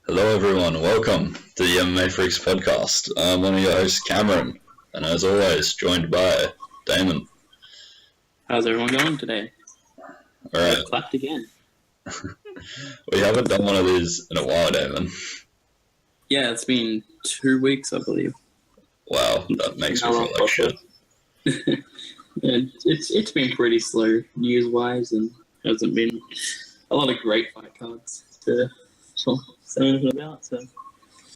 Hello everyone, welcome to the MMA Freaks Podcast. I'm one of your hosts, Cameron, and as always, joined by Damon. How's everyone going today? Alright. Clapped again. We haven't done one of these in a while, Damon. Yeah, it's been 2 weeks, I believe. Wow, that makes me feel like shit. It's been pretty slow news-wise, and hasn't been a lot of great fight cards to say anything about, so...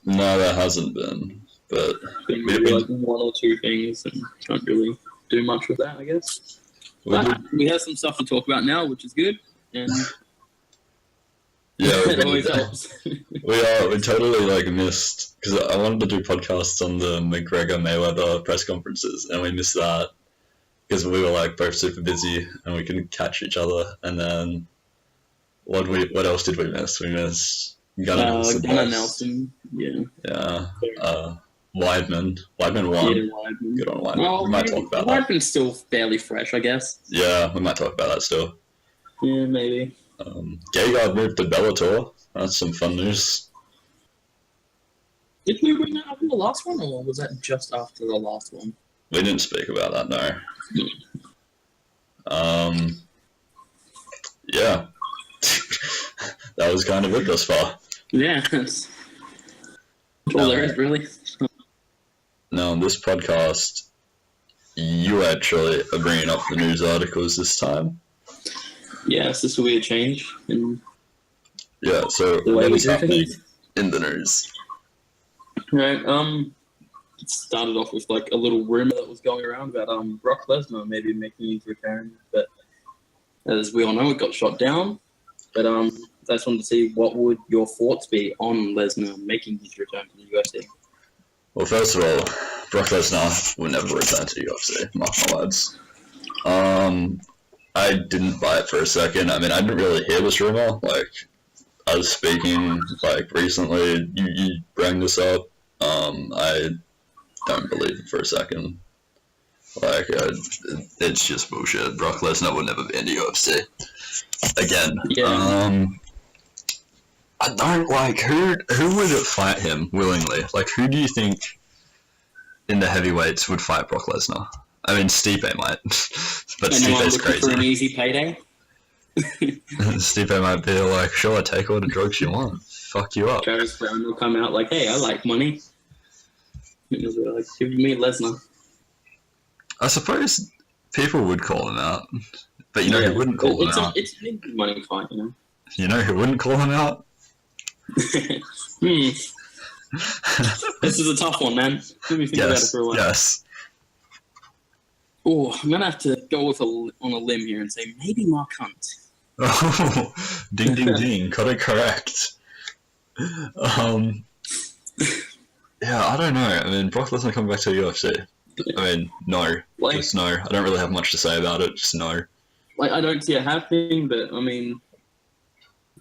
No, there hasn't been, but... Been maybe like one or two things, and can't really do much with that, I guess. But we have some stuff to talk about now, which is good, and... Yeah, it always helps. we totally missed, because I wanted to do podcasts on the McGregor-Mayweather press conferences, and we missed that, because we were both super busy, and we couldn't catch each other, and then... What else did we miss? We missed Gunnar Nelson. Yeah. Yeah. Weidman. Weidman won. Yeah, Weidman. Good on Weidman. Well, we might talk about that. Weidman's still fairly fresh, I guess. Yeah, we might talk about that still. Yeah, maybe. Gegard moved to Bellator. That's some fun news. Did we bring that up in the last one, or was that just after the last one? We didn't speak about that, no. Yeah. That was kind of it thus far. Yeah, that's all there is, really. Now, on this podcast, you actually are bringing up the news articles this time. Yes, this will be a change. Yeah, so what is happening in the news? Right, it started off with a little rumor that was going around about Brock Lesnar maybe making his return, but as we all know, it got shot down. But I just wanted to see what would your thoughts be on Lesnar making his return to the UFC. Well, first of all, Brock Lesnar will never return to the UFC, mark my words. I didn't buy it for a second. I mean, I didn't really hear this rumor. I was speaking, recently, you bring this up. I don't believe it for a second. It's just bullshit. Brock Lesnar will never be in the UFC. Again. Yeah. I don't, who would fight him willingly? Who do you think in the heavyweights would fight Brock Lesnar? I mean, Stipe might, but Stipe's crazy. For an easy payday? Stipe might be sure, take all the drugs you want. Fuck you up. Travis Brown will come out hey, I like money. And he'll be give me Lesnar. I suppose people would call him out, but you know who wouldn't call him out? It's a big money fight, you know. You know who wouldn't call him out? This is a tough one, man. Let me think about it for a while. Yes. Oh, I'm gonna have to go on a limb here and say maybe Mark Hunt. Oh, ding ding ding! Got it correct. Yeah, I don't know. I mean, Brock Lesnar coming back to the UFC. I mean, no. Just no. I don't really have much to say about it. Just no. I don't see it happening, but I mean,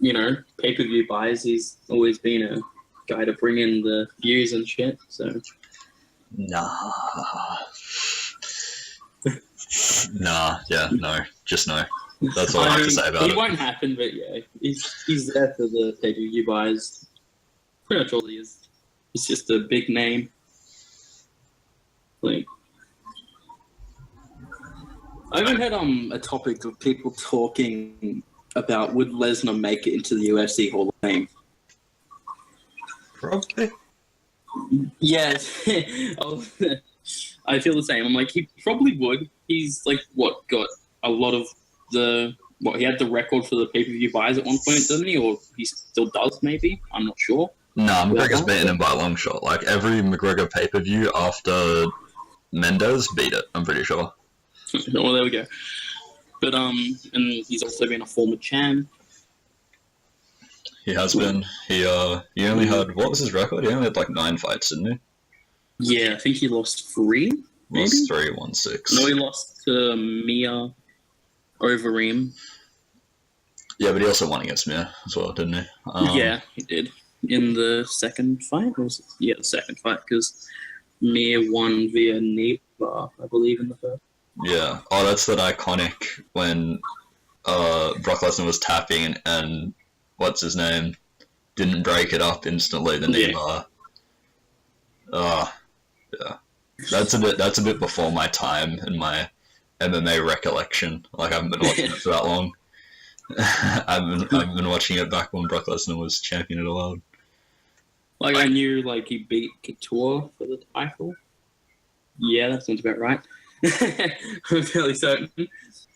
pay-per-view buys, he's always been a guy to bring in the views and shit, so... Nah. No. Just no. That's all I have to say about it. It won't happen, but yeah, he's there for the pay-per-view buys. Pretty much all he is. He's just a big name. I even had a topic of people talking about would Lesnar make it into the UFC Hall of Fame. Probably. Yeah, I feel the same. I'm he probably would. He's got a lot of he had the record for the pay-per-view buys at one point, doesn't he? Or he still does, maybe? I'm not sure. Nah, McGregor's beaten him by a long shot. Every McGregor pay-per-view after Mendes beat it, I'm pretty sure. Well, there we go. But, and he's also been a former champ. He has been. He only had, what was his record? He only had 9 fights, didn't he? Yeah, I think he lost 3, maybe? Lost 3, won 6. No, he lost to Mia Overeem. Yeah, but he also won against Mia as well, didn't he? Yeah, he did. In the second fight? The second fight, because Mia won via knee bar, I believe, in the first. Yeah. Oh, that's that iconic when Brock Lesnar was tapping and what's his name? didn't break it up instantly, the knee bar. Yeah. That's a bit before my time and my MMA recollection. Like, I haven't been watching it for that long. I've been watching it back when Brock Lesnar was champion of the world. Like, I knew, like, he beat Couture for the title. Yeah, that sounds about right. I'm fairly certain.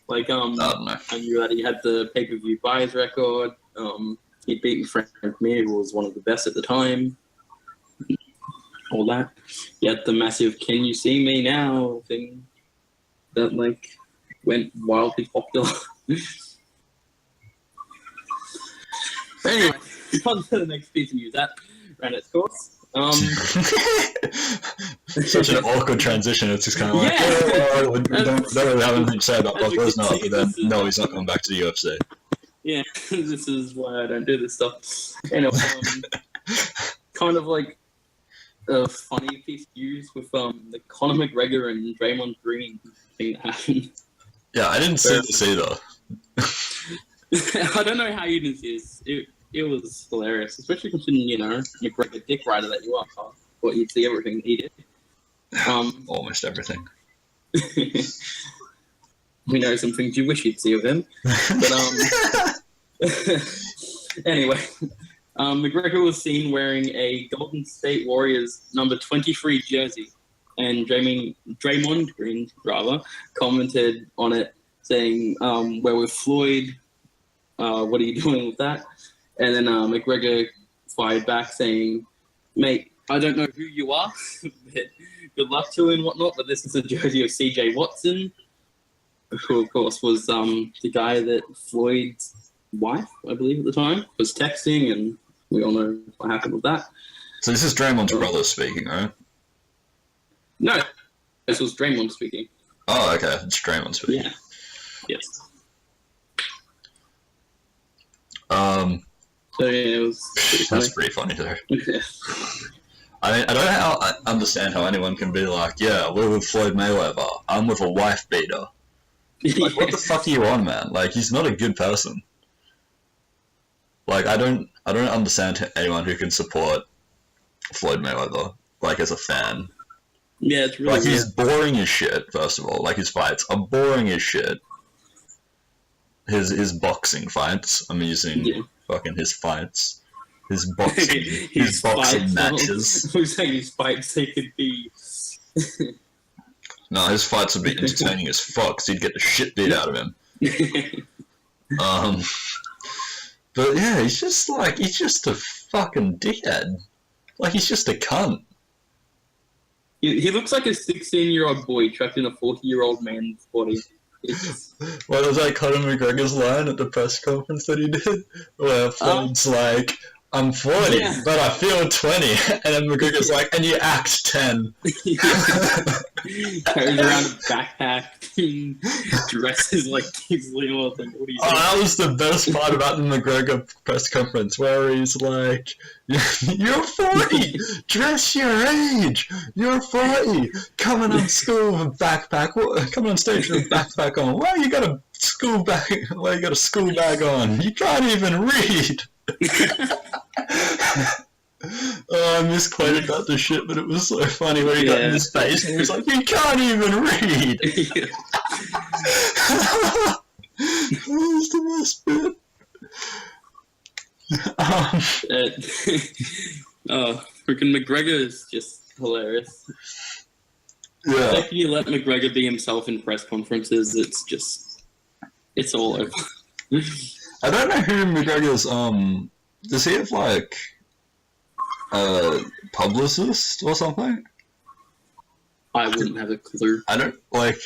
Like, I don't know. I knew that he had the pay-per-view buys record. He'd beaten Frank Mir, who was one of the best at the time. All that. He had the massive "Can You See Me Now" thing that, like, went wildly popular. Anyway, on to the next piece of news. That ran its course. Such an awkward transition. It's just kind of like, we don't really have anything to say about Brock Lesnar, but then, no, he's not coming back to the UFC. Yeah, this is why I don't do this stuff. Anyway, kind of like a funny piece of news with the Conor McGregor and Draymond Green thing that happened. Yeah, I didn't see this either. I don't know how you didn't see this. It was hilarious, especially considering, you know, McGregor dick rider that you are. But you'd see everything that he did. Almost everything. We know some things you wish you'd see of him. But, anyway, McGregor was seen wearing a Golden State Warriors number 23 jersey. And Draymond Green, rather, commented on it saying, "Where with Floyd, what are you doing with that?" And then McGregor fired back saying, "Mate, I don't know who you are, but good luck to you and whatnot, but this is a jersey of CJ Watson," who, of course, was the guy that Floyd's wife, I believe at the time, was texting, and we all know what happened with that. So this is Draymond's brother speaking, right? No, this was Draymond speaking. Oh, okay. It's Draymond speaking. Yeah. Yes. So yeah, it was pretty funny. That's pretty funny though. I don't understand how anyone can be like, yeah, we're with Floyd Mayweather. I'm with a wife beater. Like, what the fuck are you on, man? Like, he's not a good person. Like, I don't understand anyone who can support Floyd Mayweather, like, as a fan. Yeah, it's really like, he's boring as shit, first of all. Like, his fights are boring as shit. His boxing fights, I'm using fucking his fights. His boxing, his boxing matches. Who's saying his fights, they could be... No, his fights would be entertaining as fuck, so you'd get the shit beat out of him. But yeah, he's just a fucking dickhead. Like, he's just a cunt. He looks like a 16-year-old boy trapped in a 40-year-old man's body. What was that Conor McGregor's line at the press conference that he did? Where Floyd's like, I'm 40, but I feel 20. And then McGregor's like, and you act 10. Carries around a backpack, dresses like King's Leon. Like, what are you saying? That was the best part about the McGregor press conference, where he's like, you're 40, dress your age, you're 40, coming on school with a backpack, coming on stage with a backpack on, why you got a school bag on, you can't even read. I misquoted about the shit, but it was so funny where he got in his face and he was like, you can't even read. That was the best bit. Freaking McGregor is just hilarious. Yeah. Like, you let McGregor be himself in press conferences, it's all over. I don't know who McGregor's, does he have, like, a publicist or something? I wouldn't have a clue. I don't, like,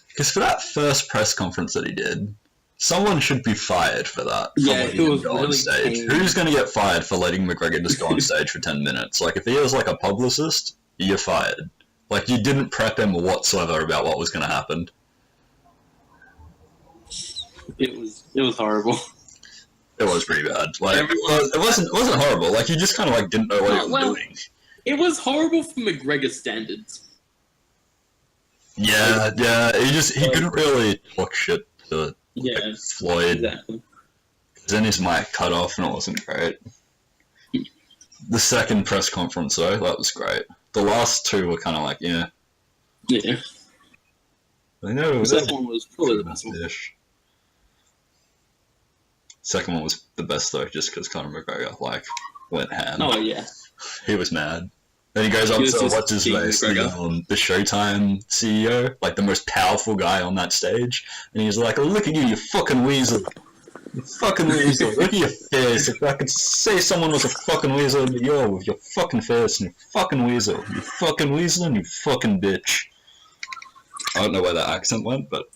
because for that first press conference that he did, someone should be fired for that. Yeah, letting him go really on stage. tame. Who's going to get fired for letting McGregor just go on stage for 10 minutes? Like, if he was, like, a publicist, you're fired. Like, you didn't prep him whatsoever about what was going to happen. It was horrible. It was pretty bad. Like, it wasn't horrible. Like, he just kind of, like, didn't know what he was doing. It was horrible for McGregor standards. Yeah, he couldn't really talk shit to Floyd. Exactly. Then his mic cut off and it wasn't great. The second press conference, though, that was great. The last two were kind of like, yeah. Yeah. I know. The second one was probably the best one. Second one was the best, though, just because Conor McGregor, like, went ham. Oh, yeah. He was mad. Then he goes on to, what's his face, the Showtime CEO, like the most powerful guy on that stage. And he's like, look at you fucking weasel. You fucking weasel. Look at your face. If I could say someone was a fucking weasel, it'd be you with your fucking face and your fucking weasel. You fucking weasel and you fucking bitch. I don't know where that accent went, but...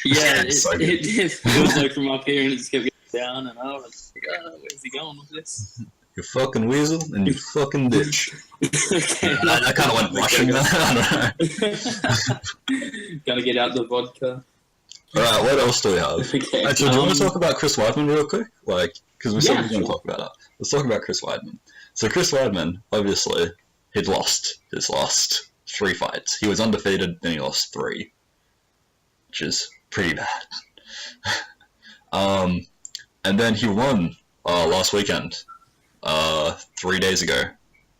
Yeah, it was like from up here and it just kept going down and I was like, where's he going with this? You fucking weasel and you fucking bitch. Okay. I kind of went Russian there. I don't know. Gotta get out the vodka. Alright, what else do we have? Okay. Actually, do you want to talk about Chris Weidman real quick? Like, because we said we were going to talk about it. Let's talk about Chris Weidman. So Chris Weidman, obviously, he'd lost his last 3 fights. He was undefeated, then he lost 3, which is pretty bad. And then he won last weekend, 3 days ago.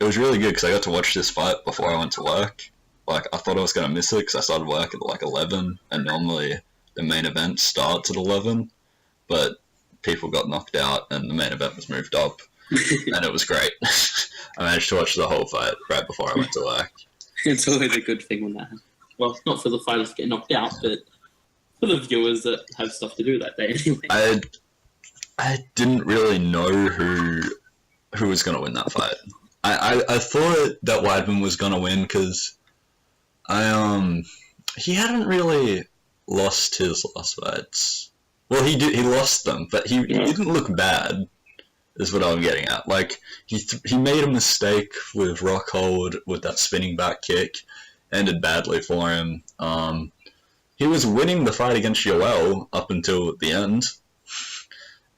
It was really good because I got to watch this fight before I went to work. Like, I thought I was going to miss it because I started work at like 11, and normally the main event starts at 11, but people got knocked out and the main event was moved up, and it was great. I managed to watch the whole fight right before I went to work. It's always a good thing when that happens. Well, not for the fighters to get knocked out, but for the viewers that have stuff to do that day anyway. I didn't really know who was going to win that fight. I thought that Weidman was going to win because he hadn't really lost his last fights. Well, he lost them, but he didn't look bad, is what I'm getting at. Like, he made a mistake with Rockhold with that spinning back kick, ended badly for him. He was winning the fight against Yoel up until the end,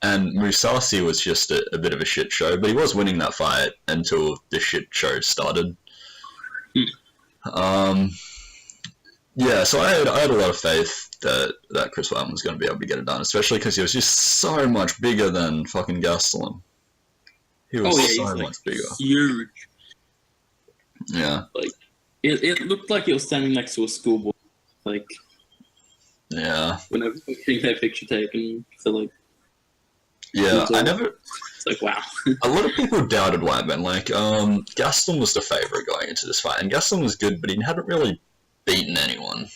and Mousasi was just a bit of a shit show, but he was winning that fight until the shit show started. Yeah, so I had a lot of faith that Chris Weidman was going to be able to get it done, especially because he was just so much bigger than fucking Gastelum. He was so much bigger. Huge. Yeah. Like, it looked like he was standing next to a schoolboy. Like, yeah. Whenever I think that picture taken, so like. Yeah, It's like, wow. A lot of people doubted Weidman. Like, Gastelum was the favorite going into this fight, and Gastelum was good, but he hadn't really beaten anyone.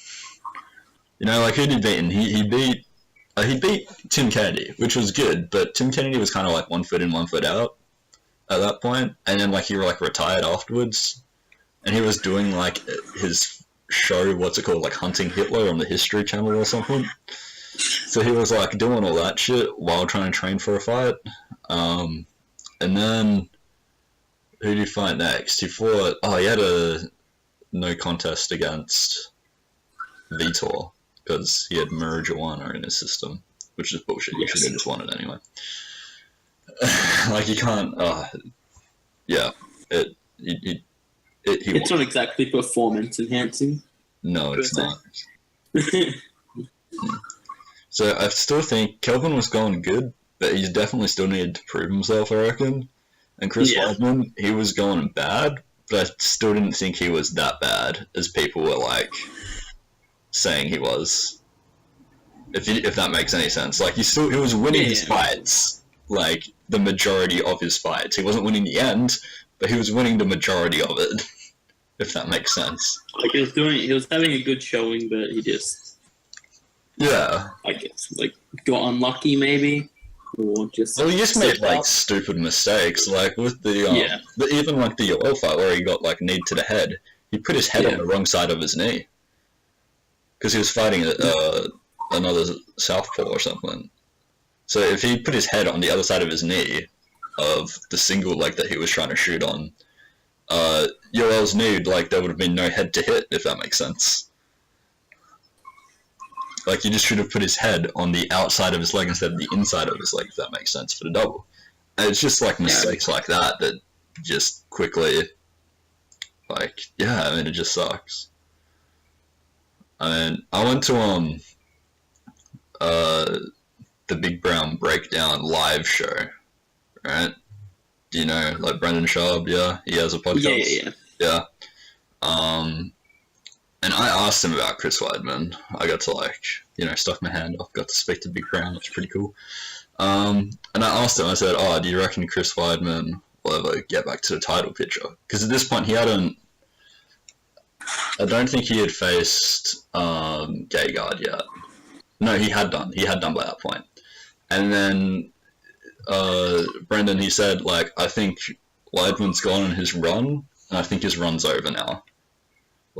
You know, like, who did he beat? He beat Tim Kennedy, which was good, but Tim Kennedy was kind of like 1 foot in, 1 foot out at that point, and then like he like retired afterwards, and he was doing like his show, what's it called, like Hunting Hitler on the History Channel or something. So he was like doing all that shit while trying to train for a fight. And then who did he fight next? He had a no contest against Vitor because he had marijuana in his system, which is bullshit. You should have just won it anyway. Like, you can't. Yeah, it's not exactly performance enhancing. No, it's not. So I still think Kelvin was going good, but he definitely still needed to prove himself, I reckon. And Chris Weidman, he was going bad, but I still didn't think he was that bad as people were like saying he was. If that makes any sense, like he was winning his fights, like the majority of his fights. He wasn't winning the end, but he was winning the majority of it. If that makes sense. Like he was having a good showing, but he just. Yeah. I guess, like, got unlucky, maybe? Or just... Well, he just made, like, stupid mistakes, like, with even, like, the Yoel fight where he got, like, kneed to the head. He put his head on the wrong side of his knee. Because he was fighting another southpaw or something. So if he put his head on the other side of his knee of the single leg that he was trying to shoot on, Yoel's knee, like, there would have been no head to hit, if that makes sense. Like, he just should have put his head on the outside of his leg instead of the inside of his leg, if that makes sense, for the double. And it's just, like, mistakes like that just quickly, like, I mean, it just sucks. I mean, I went to, the Big Brown Breakdown live show, right? Do you know, like Brendan Schaub? Yeah, he has a podcast. Yeah. And I asked him about Chris Weidman. I got to stuck my hand up, got to speak to Big Brown, which is pretty cool. And I asked him, I said, do you reckon Chris Weidman will ever get back to the title picture? Because at this point I don't think he had faced Gegard yet. No, he had done by that point. And then Brendan, he said, I think Weidman's gone on his run, and I think his run's over now.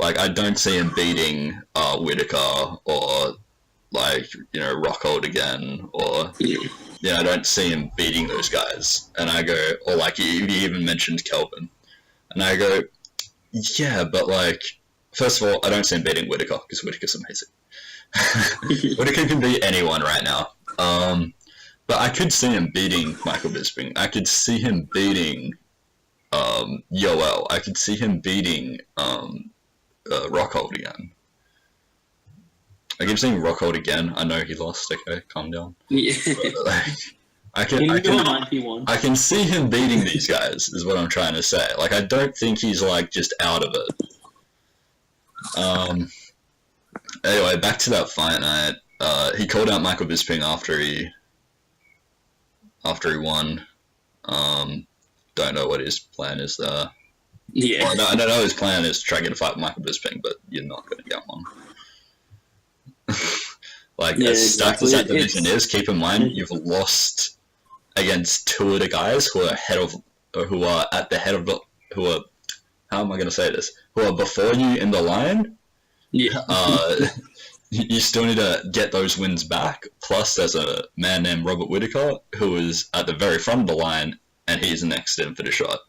I don't see him beating Whittaker or, Rockhold again, or, I don't see him beating those guys. And I go, or, he even mentioned Kelvin. And I go, yeah, but, first of all, I don't see him beating Whittaker, because Whittaker's amazing. Whittaker can beat anyone right now. But I could see him beating Michael Bisping. I could see him beating Yoel. I could see him beating Rockhold again. I keep saying Rockhold again. I know he lost. Okay, calm down. Yeah. I can see him beating these guys, is what I'm trying to say. I don't think he's, just out of it. Anyway, back to that fight night. He called out Michael Bisping after he won. Don't know what his plan is there. Yeah. Well, I don't know his plan is to try to get a fight with Michael Bisping, but you're not going to get one. As stacked as that division is, keep in mind you've lost against two of the guys who are who are how am I going to say this? Who are before you in the line. Yeah. You still need to get those wins back. Plus, there's a man named Robert Whittaker who is at the very front of the line, and he's next in for the shot.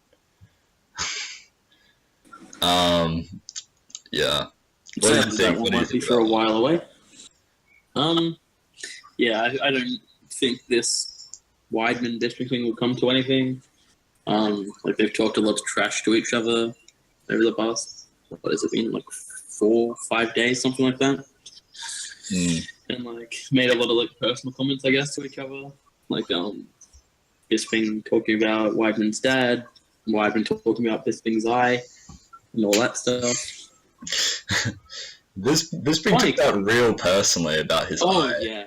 Yeah. What do you think? What do you think for a while away? Yeah, I don't think this Weidman Bisping thing will come to anything. They've talked a lot of trash to each other over the past, what has it been, 4 or 5 days, something like that. And made a lot of personal comments, I guess, to each other. Bisping talking about Weidman's dad, Weidman talking about Bisping's eye, and all that stuff. Bisping took that real personally about his eye. Oh yeah.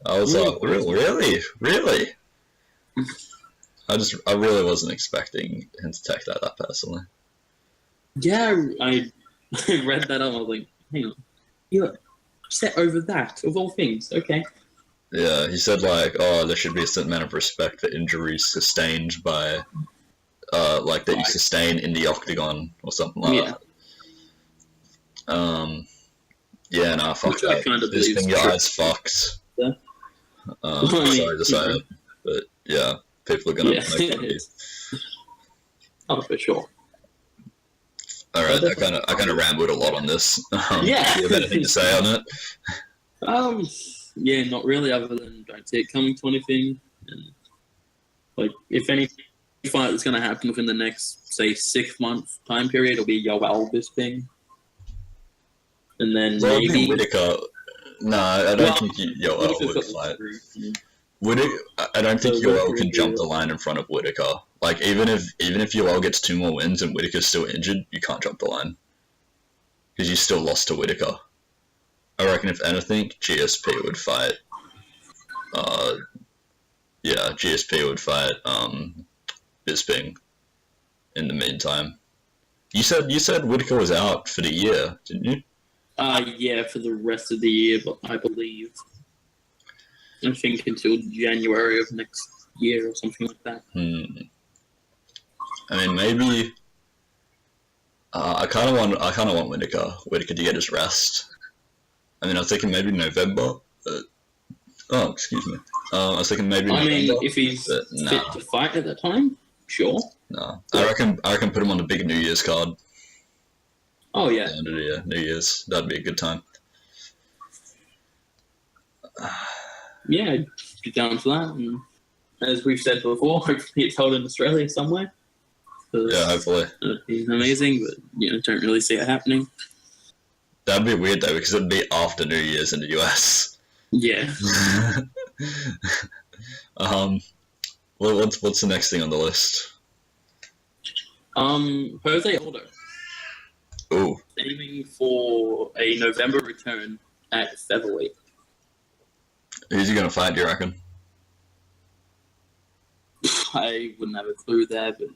I was really? I really wasn't expecting him to take that personally. Yeah, I read that up. I was like, hang on, you're upset over that of all things? Okay. Yeah, he said there should be a certain amount of respect for injuries sustained by, that you sustain in the octagon or something like that. Yeah, no, fuck that. I kind of This believe thing, your eyes fucked. Yeah. Sorry to say it, but yeah, people are gonna make fun of you. Oh, for sure. All right, I kind of rambled a lot on this. Yeah. Do you have anything to say on it? Yeah, not really. Other than don't see it coming to anything. And if any fight that's going to happen within the next, say, 6-month time period, it'll be Yoel Bisping. And then maybe Whittaker. No, I don't think Yoel would fight. I don't think Yoel can jump the line in front of Whittaker. Even if Yoel gets 2 more wins and Whittaker's still injured, you can't jump the line because you still lost to Whittaker. I reckon if anything, GSP would fight. GSP would fight Bisping. In the meantime, you said Whittaker was out for the year, didn't you? Yeah, for the rest of the year, but I believe. I think until January of next year or something like that. I mean, maybe. I kind of want Whittaker to get his rest. I mean, I was thinking maybe November. Excuse me. I was thinking maybe November. I mean, if he's fit to fight at that time, sure. No, I reckon put him on the big New Year's card. Oh yeah. End of the year, New Year's. That'd be a good time. Yeah, I'd be down for that. And as we've said before, hopefully it's held in Australia somewhere. Yeah, hopefully. It'd be amazing, but don't really see it happening. That'd be weird though, because it'd be after New Year's in the US. Yeah. Well, what's the next thing on the list? Jose Aldo Ooh. aiming for a November return at featherweight. Who's he going to fight, do you reckon? I wouldn't have a clue there, but,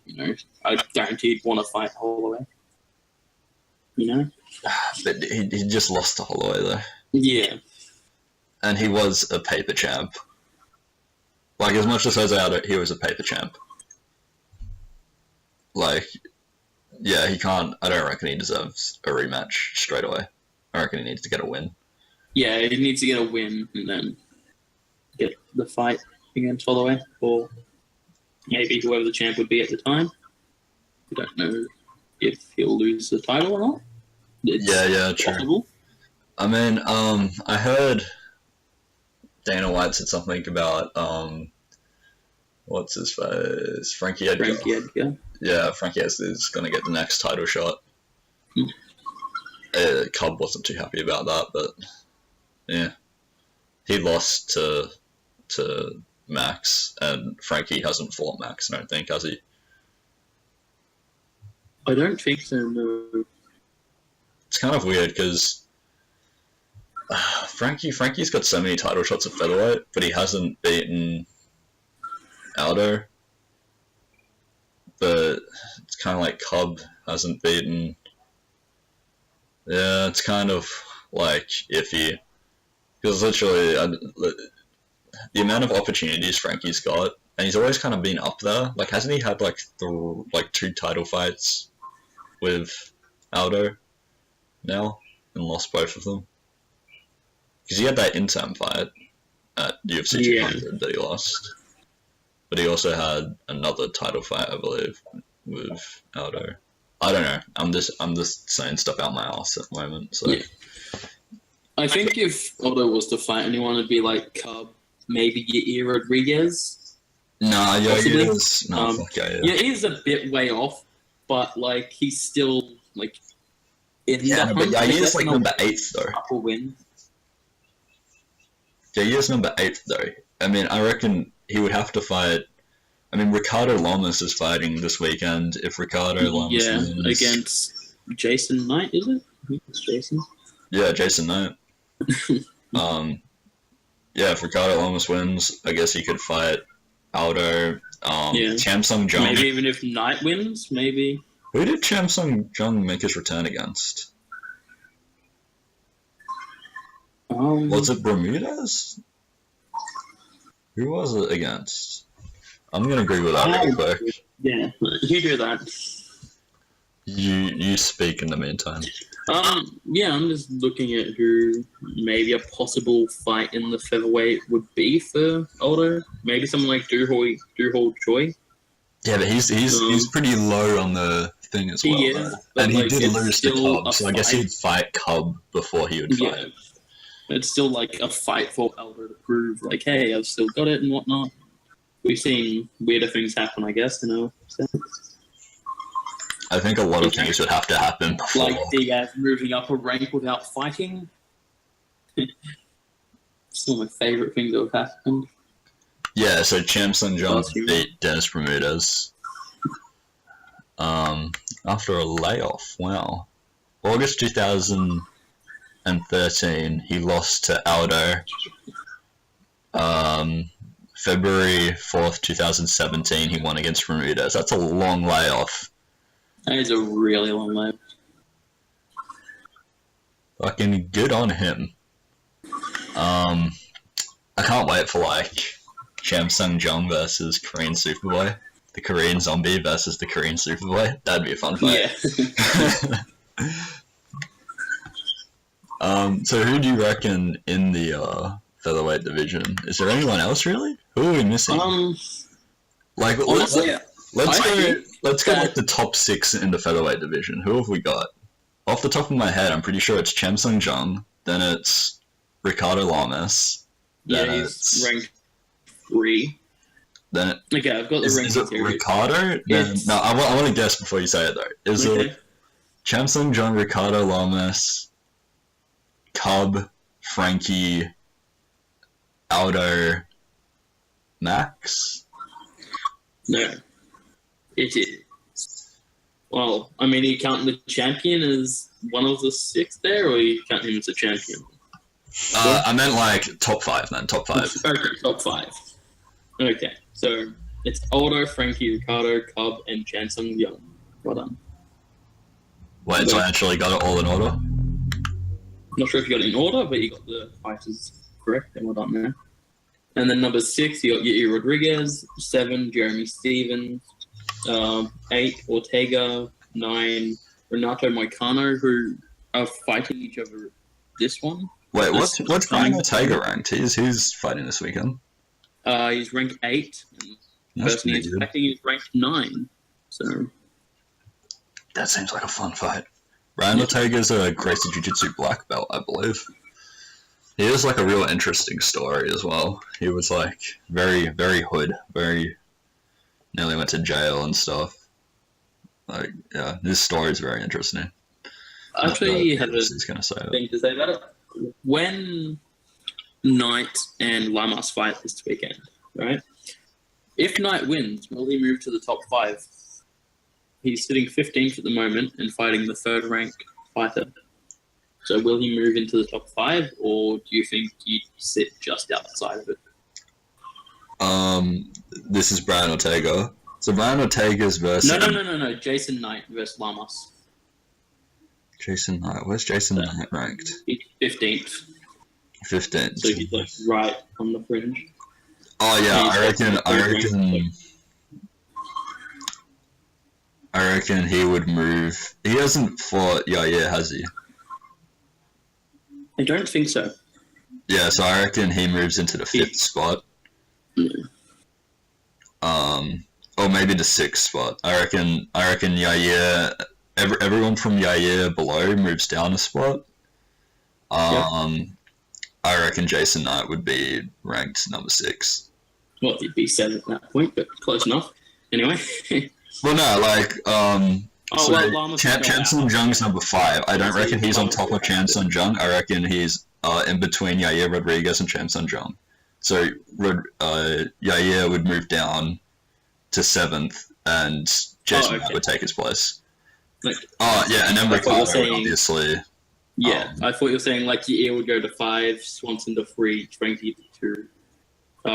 I guarantee he'd want to fight Holloway. But he just lost to Holloway, though. Yeah. And he was a paper champ. Like, as much as Jose Aldo, he was a paper champ. Like, yeah, he can't... I don't reckon he deserves a rematch straight away. I reckon he needs to get a win. Yeah, he needs to get a win and then get the fight against Holloway, or maybe whoever the champ would be at the time. We don't know if he'll lose the title or not. Yeah, true. Possible. I mean, I heard Dana White said something about, what's his face? Frankie Edgar. Yeah, Frankie Edgar is going to get the next title shot. Cub wasn't too happy about that, but yeah. He lost to Max, and Frankie hasn't fought Max, I don't think, has he? I don't think so, no. It's kind of weird, because Frankie's got so many title shots at featherweight, but he hasn't beaten Aldo. But it's kind of like Cub hasn't beaten... Yeah, it's kind of like iffy. Because literally, the amount of opportunities Frankie's got, and he's always kind of been up there. Like, hasn't he had like two title fights with Aldo now and lost both of them? Because he had that interim fight at UFC 200 that he lost, but he also had another title fight, I believe, with Aldo. I don't know. I'm just saying stuff out my ass at the moment. So. Yeah. I think if Aldo was to fight anyone, it'd be like Cub, maybe Yair Rodriguez. Nah, Yair's... No, fuck Yair. Yeah, he's a bit way off, but, like, he's still, like, in the hunt. But Yair's, like, number 8, though. Couple wins. Yair's number 8, though. I mean, I reckon he would have to fight... I mean, Ricardo Lamas is fighting this weekend. If Ricardo Lamas wins... against Jason Knight, is it? I think it's Jason. Yeah, Jason Knight. Yeah, if Ricardo Lamas wins, I guess he could fight Aldo, Chamsung Jung. Maybe even if Knight wins, maybe. Who did Chamsung Jung make his return against? Was it Bermudez? Who was it against? I'm going to Google that real quick. Yeah, you do that. You speak in the meantime. Yeah, I'm just looking at who maybe a possible fight in the featherweight would be for Aldo. Maybe someone like Doo-Ho Choi. Yeah, but he's pretty low on the thing as well. He is, and he did lose to Cub, so I guess he'd fight Cub before he would fight. Yeah, it's still like a fight for Aldo to prove, like, hey, I've still got it and whatnot. We've seen weirder things happen, I guess, in a sense. I think a lot of things would have to happen before. Like Diaz moving up a rank without fighting. Still my favourite thing that have happened. Yeah, so Chamsung Jung beat Dennis Bermudez. After a layoff, wow. August 2013, he lost to Aldo. February 4th, 2017, he won against Bermudez. That's a long layoff. That is a really long layoff. Fucking good on him. I can't wait for, like, Chamsung Jung versus Korean Superboy. The Korean Zombie versus the Korean Superboy. That'd be a fun fight. Yeah. So who do you reckon in the featherweight division? Is there anyone else, really? Who are we missing? Like, honestly, let's go like the top 6 in the featherweight division. Who have we got? Off the top of my head, I'm pretty sure it's Chamsung Jung, then it's Ricardo Lamas, then he's ranked 3. Then okay, I've got the rankings is it here. Ricardo? No, I want to guess before you say it though. Is it Chamsung Jung, Ricardo Lamas, Cub, Frankie, Aldo, Max? No. It is Well, I mean, are you counting the champion as one of the 6 there, or are you counting him as a champion? I meant like top 5, man. Top 5. Okay, top 5. Okay, so it's Aldo, Frankie, Ricardo, Cobb, and Chansung Young. Well done. Wait, so I actually got it all in order? Not sure if you got it in order, but you got the fighters correct, and well done there. And then number 6, you got Yair Rodriguez. 7, Jeremy Stevens. 8, Ortega. 9, Renato Moicano, who are fighting each other this one. Wait, what's Brian Ortega ranked? He's fighting this weekend. He's ranked 8. The person he's fighting is ranked 9. So that seems like a fun fight. Brian Ortega's a Gracie Jiu-Jitsu black belt, I believe. He is like a real interesting story as well. He was like very, very hood, very nearly went to jail and stuff. Like, yeah, his story is very interesting. I actually had a thing to say about it. When Knight and Lamas fight this weekend, right? If Knight wins, will he move to the top 5? He's sitting 15th at the moment and fighting the 3rd ranked fighter. So will he move into the top 5, or do you think he'd sit just outside of it? This is Brian Ortega. So Brian Ortega's versus... No. Jason Knight versus Lamas. Jason Knight. Where's Jason Knight ranked? He's 15th. 15th. So he's like right on the fringe. Oh yeah, I reckon he would move. He hasn't fought Yair, has he? I don't think so. Yeah, so I reckon he moves into the 5th spot. Yeah. Or maybe the 6th spot. I reckon Yair. Everyone from Yair below moves down a spot. I reckon Jason Knight would be ranked number 6. Well, he'd be 7 at that point, but close enough. Anyway. Well, no, like, Chan Sung Jung's number 5. I don't reckon he's on top of Chan Sung Jung. I reckon he's in between Yair Rodriguez and Chan Sung Jung. So Yair would move down to 7th, and Jason Knight would take his place. Like, and then Ricardo, obviously. Yeah, I thought you were saying like Yair would go to 5, Swanson to 3, Frankie to 2.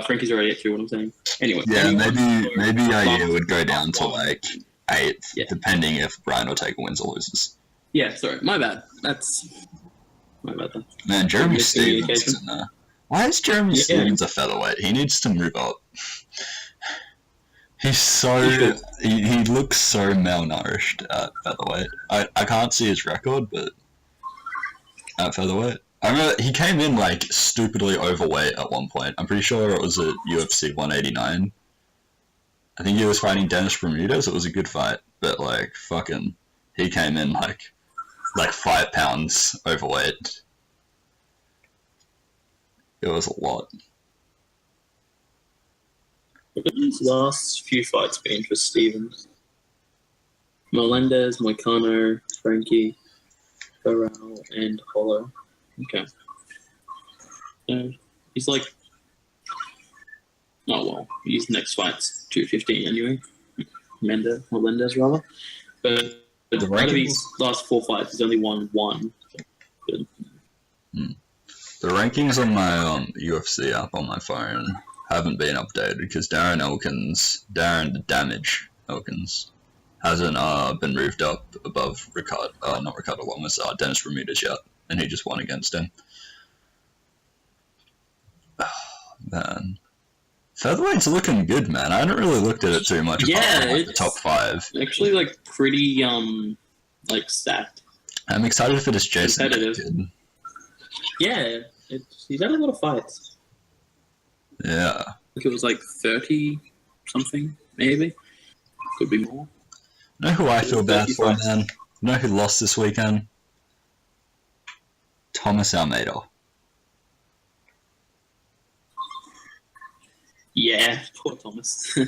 Frankie's already at 2, what I'm saying. Anyway. Yeah, maybe Yair would go down to like 8th, depending if Brian Ortega wins or loses. Yeah, sorry, my bad. That's my bad then. Man, Jeremy Stevens is in there. Why is Jeremy Stevens a featherweight? He needs to move up. He's so... He looks so malnourished at featherweight. I can't see his record, but at featherweight. I remember he came in like stupidly overweight at one point. I'm pretty sure it was at UFC 189. I think he was fighting Dennis Bermudez. It was a good fight, but like fucking, he came in like 5 pounds overweight. It was a lot. Look at these last few fights been for Stevens. Melendez, Moicano, Frankie, Farrell, and Hollow. Okay. He's like... Oh, well. His next fight's 215 anyway. Melendez, rather. But out of these last 4 fights, he's only won 1. Good. The rankings on my UFC app on my phone haven't been updated because Darren the Damage Elkins, hasn't been moved up above not Ricardo Lamas, Dennis Bermudez yet, and he just won against him. Oh, man. Featherweight's looking good, man. I haven't really looked at it too much apart from like, the top 5. Actually, like, pretty, stacked. I'm excited for this Jason kid. Yeah, he's had a lot of fights. Yeah. I think it was like 30-something, maybe. Could be more. You know who I feel bad for, man? You know who lost this weekend? Thomas Almeida. Yeah, poor Thomas.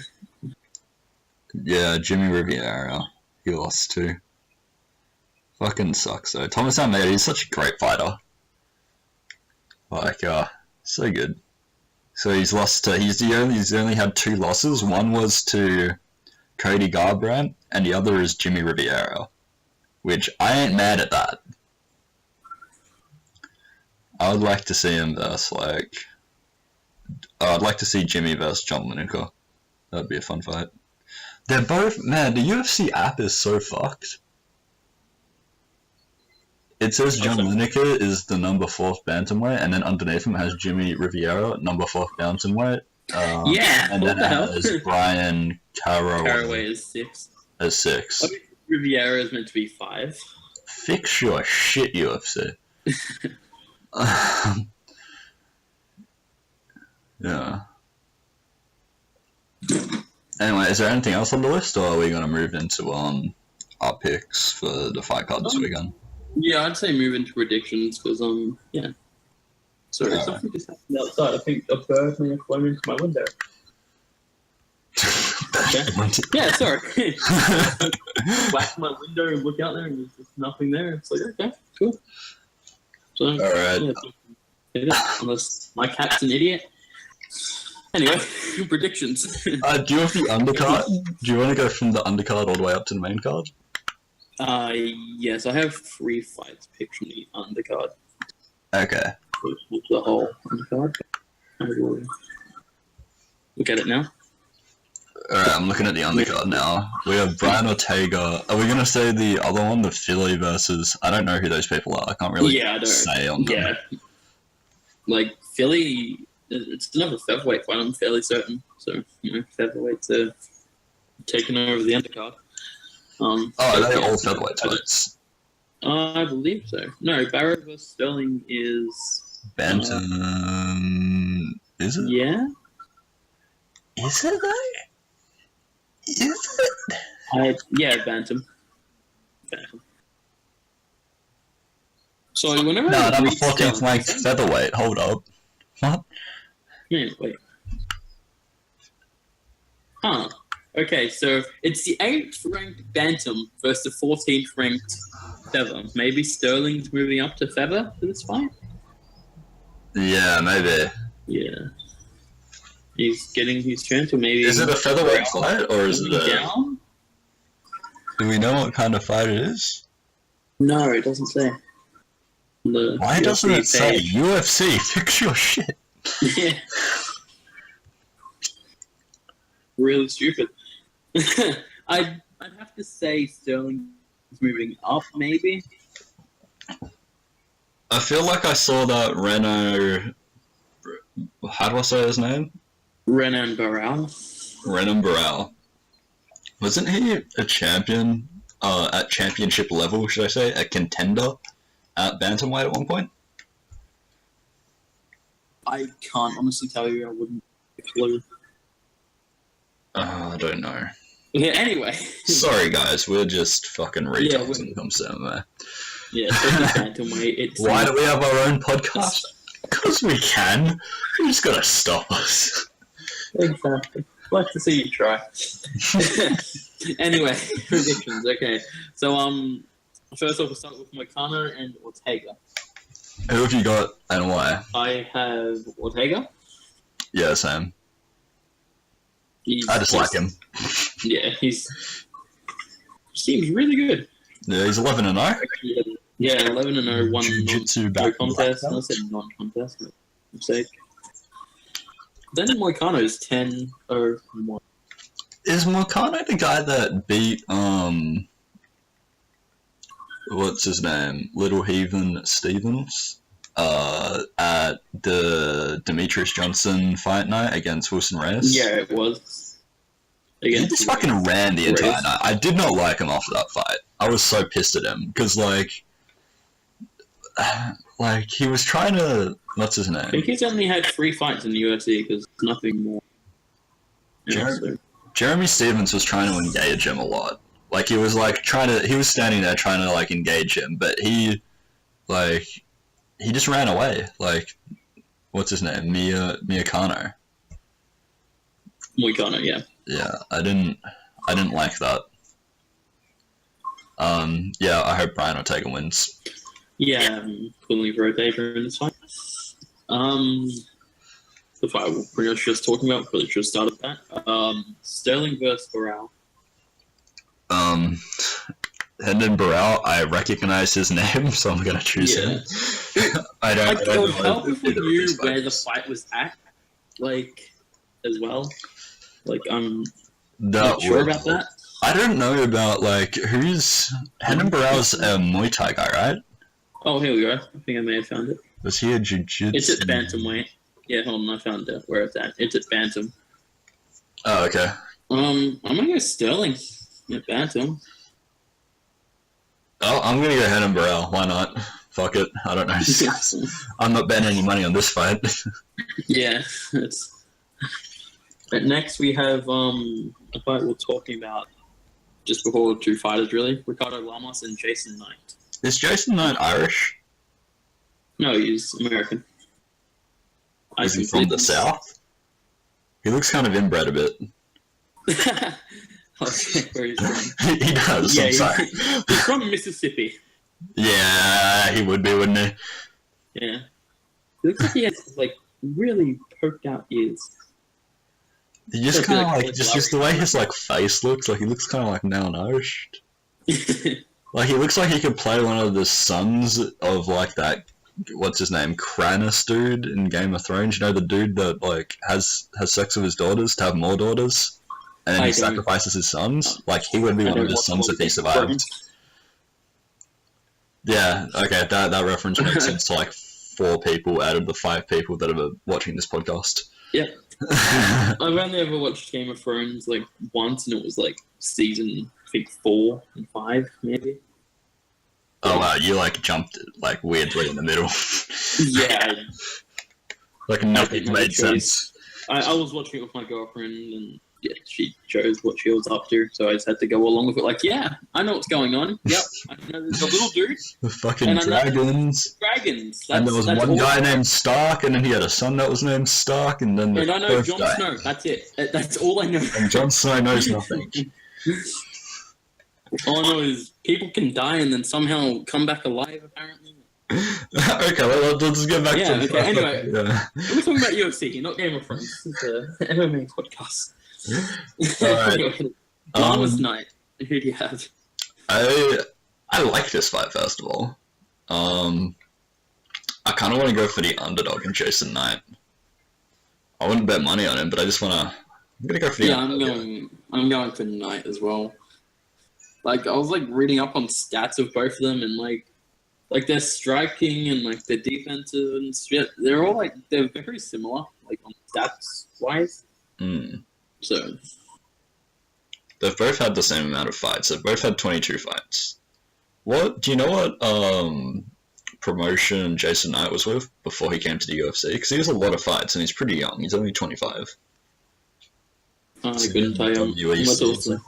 Yeah, Jimmy Riviera. He lost too. Fucking sucks though. Thomas Almeida, he's such a great fighter. Like, so good. So he's lost to, he's only had 2 losses. One was to Cody Garbrandt, and the other is Jimmy Rivera, which I ain't mad at that. I would like to see him versus, like... I'd like to see Jimmy versus John Lineker. That'd be a fun fight. They're both... Man, the UFC app is so fucked. It says John Lineker is the number 4th bantamweight, and then underneath him has Jimmy Rivera, number 4th bantamweight. And then it has Brian Caraway is 6. As 6. Okay, Riviera is meant to be 5. Fix your shit, UFC. Yeah. Anyway, is there anything else on the list, or are we going to move into our picks for the fight card this weekend? Yeah, I'd say move into predictions, because, yeah. Sorry, something just happened outside. I think a bird may have flown into my window. Yeah, sorry. Whack my window and look out there, and there's just nothing there. It's like, okay, cool. So, all right. Yeah, unless my cat's an idiot. Anyway, predictions. Do you have the undercard? Do you want to go from the undercard all the way up to the main card? Yes, I have 3 fights picked from the undercard. Okay. The whole undercard. I will look at it now. Alright, I'm looking at the undercard now. We have Brian Ortega. Are we going to say the other one, the Philly versus... I don't know who those people are. I can't really say on them. Yeah. Like, Philly... It's another featherweight fight, I'm fairly certain. So, featherweights are taking over the undercard. Are they all featherweight fights? I believe so. No, Barrow vs. Sterling is... Bantam... is it? Yeah. Is it though? Is it? Yeah, Bantam. So whenever no, number 14th ranked featherweight. Hold up. What? Yeah, wait. Huh. Okay, so it's the 8th ranked Bantam versus the 14th ranked Feather. Maybe Sterling's moving up to Feather for this fight? Yeah, maybe. Yeah. He's getting his chance, or maybe... Is it a featherweight fight, or is it a... down? Do we know what kind of fight it is? No, it doesn't say. Why doesn't it say UFC? Fix your shit. Yeah. Really stupid. I'd have to say Sterling is moving up, maybe. I feel like I saw that Renault... How do I say his name? Renan Barral. Renan Barral. Wasn't he a champion at championship level, should I say? A contender at bantamweight at one point? I can't honestly tell you. I wouldn't have a clue. I don't know. Yeah, anyway. Sorry, guys. We're just fucking retards when it comes to MMA. Yeah, bantamweight. Why do we have our own podcast? Because we can. You just gotta stop us. Exactly. Like to see you try. Anyway, predictions. Okay, so first off, we'll start with Moicano and Ortega. Who have you got and why? I have Ortega. Yeah, same. I just like him. Yeah, seems really good. Yeah, he's 11-0. Yeah, 11-0, one Jiu-jitsu contest. I said non-contest. Mistake. Then Moicano's 10-0-1. Is Moicano the guy that beat what's his name? Little Heathen Stevens at the Demetrius Johnson fight night against Wilson Reyes? Yeah, it was. He just fucking ran the entire night. I did not like him after that fight. I was so pissed at him because like he was trying to... What's his name? I think he's only had 3 fights in the UFC because nothing more. Jeremy Stevens was trying to engage him a lot. Like he was like he was standing there trying to like engage him, but he just ran away. Like, what's his name? Moicano. Moicano, yeah. Yeah, I didn't like that. Yeah, I hope Brian Ortega wins. Yeah, I'm pulling for Ortega in this fight. The fight we're pretty much just talking about, probably should have started that. Sterling versus Barral. Hendon Burrell, I recognize his name, so I'm gonna choose him. I don't It would help if we knew where the fight was at, like, as well. Like, I'm not sure about that. I don't know about, like, who's... Hendon Burrell's a Muay Thai guy, right? Oh, here we go. I think I may have found it. Was he a jiu-jitsu? It's at bantamweight. Yeah, hold on, I found it. Where it's at. It's at bantam. Oh, okay. I'm gonna go Sterling at bantam. Oh, I'm gonna go Hendon Burrell. Why not? Fuck it. I don't know. I'm not betting any money on this fight. Yeah, it's... But next we have a fight we're talking about just before two fighters, really. Ricardo Lamas and Jason Knight. Is Jason Knight Irish? No, he's American. Is he from the South? He looks kind of inbred a bit. Okay, where is he? He does, Yeah, I'm sorry. He's from Mississippi. Yeah, he would be, wouldn't he? Yeah. He looks like he has, like, really poked out ears. He just kind of like, just the way his, like, face looks, like, he looks kind of, like, malnourished. Like, he looks like he could play one of the sons of, like, that, what's his name, Kranis dude in Game of Thrones. You know, the dude that, like, has sex with his daughters to have more daughters? And then he sacrifices his sons? Like, he would be one of his sons if he survived. Yeah, okay, that reference makes sense to, like, 4 people out of the 5 people that are watching this podcast. Yeah. I've only ever watched Game of Thrones, like, once, and it was, like, season, I think, 4 and 5, maybe. Oh, wow, you, like, jumped, like, weirdly in the middle. Yeah. Like, nothing made sense. I was watching it with my girlfriend, and yeah, she chose what she was up to, so I just had to go along with it. Like, yeah, I know what's going on. Yep, I know there's a little dude. The fucking dragons. Dragons. And there was one guy named Stark, and then he had a son that was named Stark, and then and I know Jon Snow. That's it. That's all I know. And Jon Snow knows nothing. All I know is people can die and then somehow come back alive, apparently. Okay, well, let's get back to okay, anyway. Yeah. We're talking about UFC, not Game of Thrones. This is an MMA podcast. Alright. Last night, who do you have? I like this fight, first of all. I kind of want to go for the underdog in Jason Knight. I wouldn't bet money on him, but I just want to... I'm going to go for the underdog. I'm going for Knight as well. Like, I was, like, reading up on stats of both of them, and, like their striking and, like, their defensive and shit, they're all, like, they're very similar, like, on stats-wise. So... They've both had the same amount of fights. They've both had 22 fights. Do you know what promotion Jason Knight was with before he came to the UFC? Because he has a lot of fights and he's pretty young. He's only 25. I couldn't tell you. Jason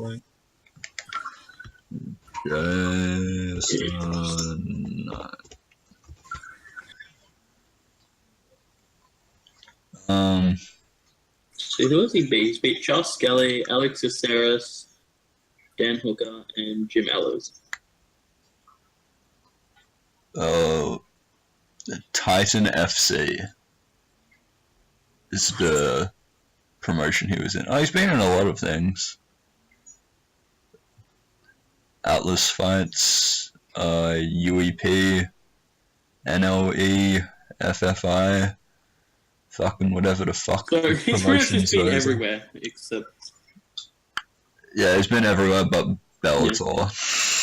Knight. So who has he beat? He's beat Charles Skelly, Alex Caceres, Dan Hooker, and Jim Ellis. Oh, Titan FC is the promotion he was in. Oh, he's been in a lot of things. Atlas Fights, UEP, NLE, FFI, fucking whatever the fuck. So he's been everywhere except... Yeah, he's been everywhere but Bellator.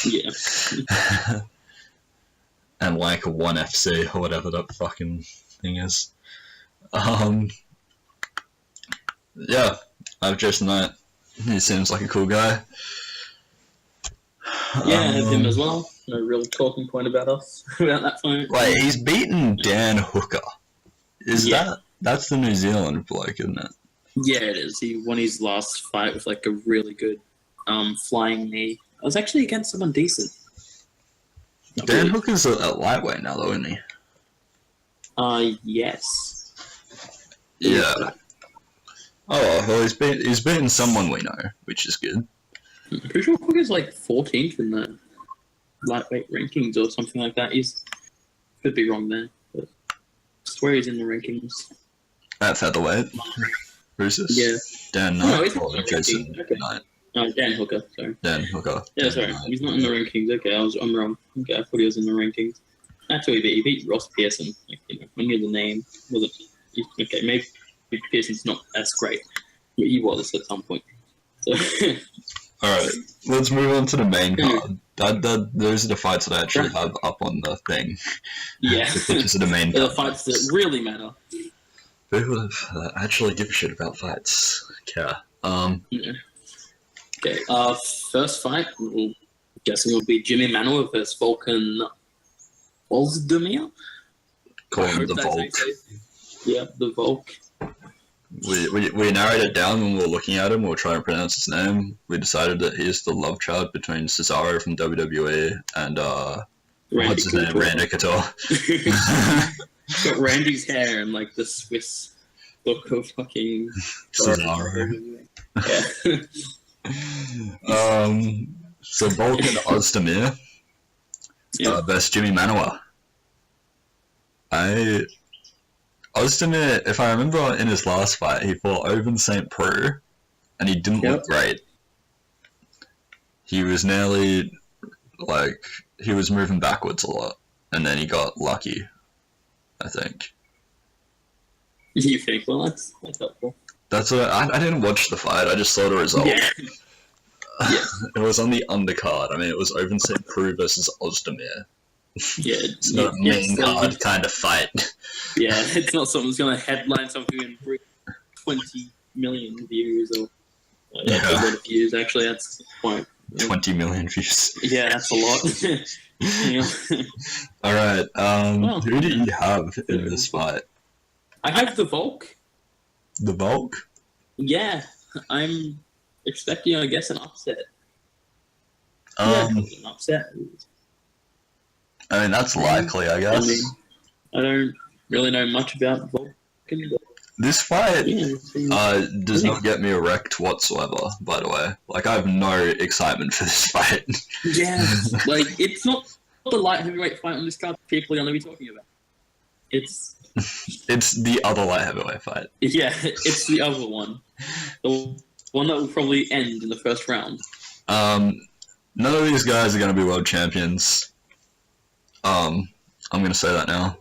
Yeah. And like 1FC or whatever that fucking thing is. Yeah, I have Jason Knight. He seems like a cool guy. Yeah, I have him as well. No real talking point about us, about that fight. Wait, he's beaten Dan Hooker. That's the New Zealand bloke, isn't it? Yeah, it is. He won his last fight with like a really good flying knee. I was actually against someone decent. Dan Hooker's a lightweight now, though, isn't he? Yes. Yeah. Oh, well, he's beaten someone we know, which is good. I'm pretty sure Hooker's like 14th in the lightweight rankings or something like that. Could be wrong there, but I swear he's in the rankings. At featherweight? Who's this? Yeah. Dan Knight or Jason Knight? Dan Hooker, sorry. Dan Hooker. Yeah, sorry. He's not in the rankings. Okay, I'm wrong. Okay, I thought he was in the rankings. That's who he beat Ross Pearson. Like, I knew the name. Was it? Okay, maybe Pearson's not as great, but he was at some point. So. Alright, let's move on to the main card. Those are the fights that I actually have up on the thing. Yeah. Those are the main the fights that really matter. People actually give a shit about fights. Yeah. Yeah. Okay, first fight, I'm guessing it would be Jimmy Manuwa versus Volkan Ozdemir. Call him the Volk. Yeah, the Volk. We narrowed it down when we were looking at him. We were trying to pronounce his name. We decided that he is the love child between Cesaro from WWE and what's his name, Randy Couture. Got Randy's hair and like the Swiss look of fucking Cesaro. Yeah. So Volkan Ozdemir versus Jimmy Manuwa. Ozdemir, if I remember in his last fight, he fought Open St-Pierre, and he didn't look great. He was nearly, he was moving backwards a lot, and then he got lucky, I think. You think? Well, that's helpful. That's what I didn't watch the fight, I just saw the result. Yeah. It was on the undercard. I mean, it was Open St-Pierre versus Ozdemir. Yeah, it's not a main card kind of fight. Yeah, it's not something that's going to headline something and bring 20 million views or a lot of views. Actually, that's the point. 20 million views. Yeah, that's a lot. Yeah. All right. Who do you have in this fight? I have the Volk. The Volk? Yeah, I'm expecting, I guess, an upset. An upset. I mean, that's likely, I guess. I don't really know much about Vulcan. This fight does not get me erect whatsoever, by the way. Like, I have no excitement for this fight. Yeah, like, it's not the light heavyweight fight on this card people are going to be talking about. It's the other light heavyweight fight. Yeah, it's the other one. The one that will probably end in the first round. None of these guys are going to be world champions. I'm going to say that now.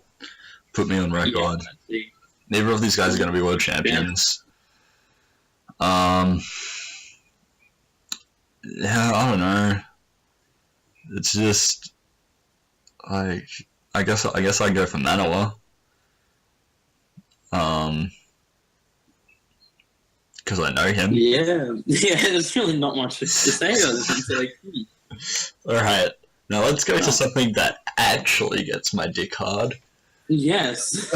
Put me on record. Yeah, neither of these guys are going to be world champions. Yeah, I don't know. It's just like I guess I go for Manuwa. Because I know him. Yeah. There's really not much to say about this. Like, All right. Now let's go to something that actually gets my dick hard. Yes.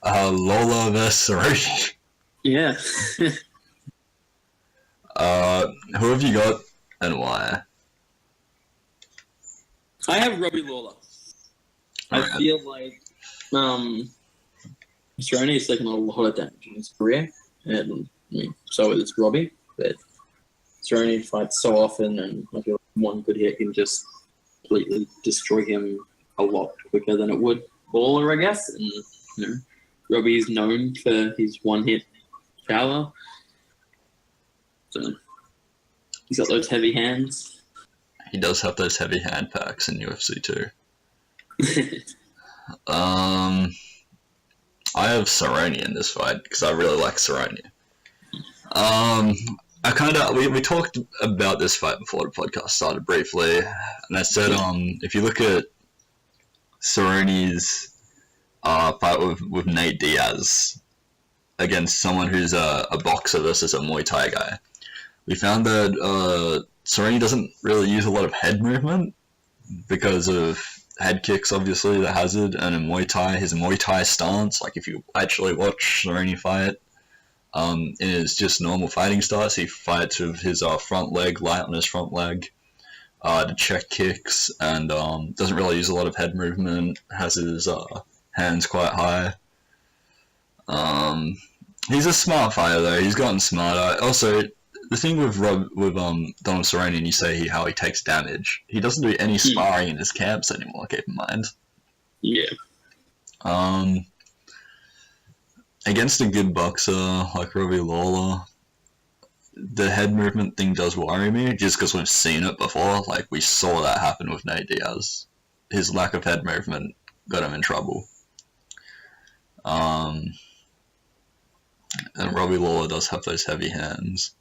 Lola versus Cerrone. Yeah. Who have you got and why? I have Robbie Lawler. I feel like Cerrone has taken a lot of damage in his career, and I mean, so is Robbie, but Cerrone fights so often, and I feel like one good hit can just completely destroy him a lot quicker than it would Lawler, I guess. And Robbie's known for his one-hit power, so he's got those heavy hands. He does have those heavy hand packs in UFC too. I have Cerrone in this fight because I really like Cerrone. We talked about this fight before the podcast started briefly, and I said if you look at Cerrone's fight with Nate Diaz against someone who's a boxer versus a Muay Thai guy, we found that Cerrone doesn't really use a lot of head movement because of head kicks, obviously, the hazard, and in Muay Thai, his Muay Thai stance, like if you actually watch Cerrone fight, in his just normal fighting stance, he fights with his front leg, light on his front leg, to check kicks, and doesn't really use a lot of head movement, has his hands quite high. He's a smart fighter, though. He's gotten smarter. Also, the thing with Donald Cerrone, and you say how he takes damage, he doesn't do any sparring in his camps anymore, keep in mind. Yeah. Against a good boxer like Robbie Lawler, the head movement thing does worry me, just because we've seen it before. Like, we saw that happen with Nate Diaz. His lack of head movement got him in trouble. And Robbie Lawler does have those heavy hands.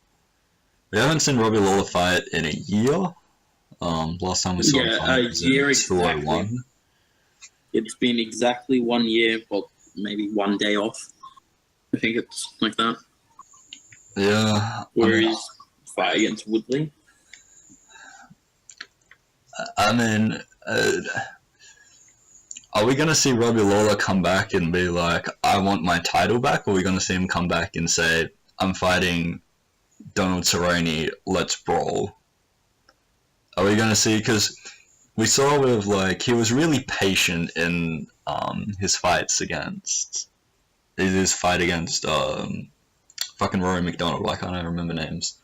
We haven't seen Robbie Lawler fight in a year. Last time we saw him fight was in 201. It's been exactly 1 year, well, maybe 1 day off. I think it's like that. Yeah. Where he's fight against Woodley. I mean, are we going to see Robbie Lawler come back and be like, I want my title back? Or are we going to see him come back and say, I'm fighting Donald Cerrone, let's brawl? Are we going to see, because we saw with, like, he was really patient in his fights against, his fight against fucking Rory McDonald, I can't even remember names.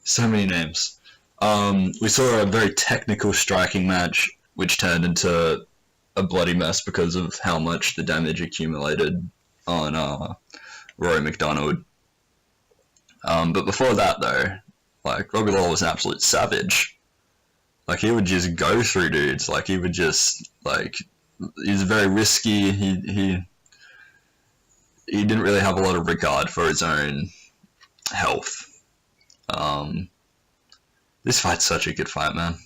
So many names. We saw a very technical striking match, which turned into a bloody mess because of how much the damage accumulated on Rory McDonald. But before that, though, like, Robbie Lawler was an absolute savage. Like, he would just go through dudes. Like, he would just, like, he's very risky. He didn't really have a lot of regard for his own health. This fight's such a good fight, man.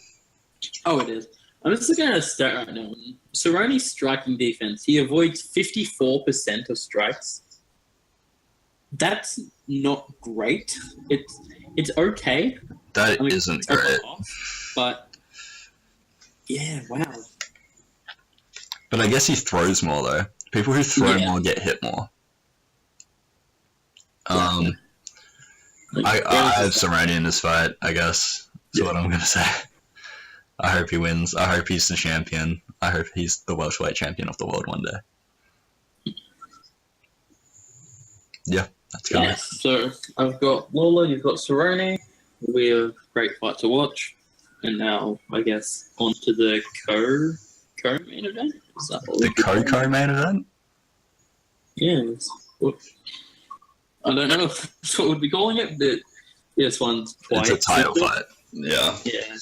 Oh, it is. I'm just looking at a stat right now. Cerrone's striking defense, he avoids 54% of strikes. That's not great. It's okay. That isn't great. But, yeah, wow. But I guess he throws more, though. People who throw more get hit more. I have Cerrone in this fight, I guess. That's what I'm going to say. I hope he wins. I hope he's the champion. I hope he's the welterweight champion of the world one day. Yeah, that's good. Yes, so I've got Lawler, you've got Cerrone. We have great fight to watch. And now, I guess, on to the co-main event? Is that what the co-main event? Yes. I don't know if that's what we'd be calling it, but this one's quite it's a title simple. fight. Yeah. Yeah.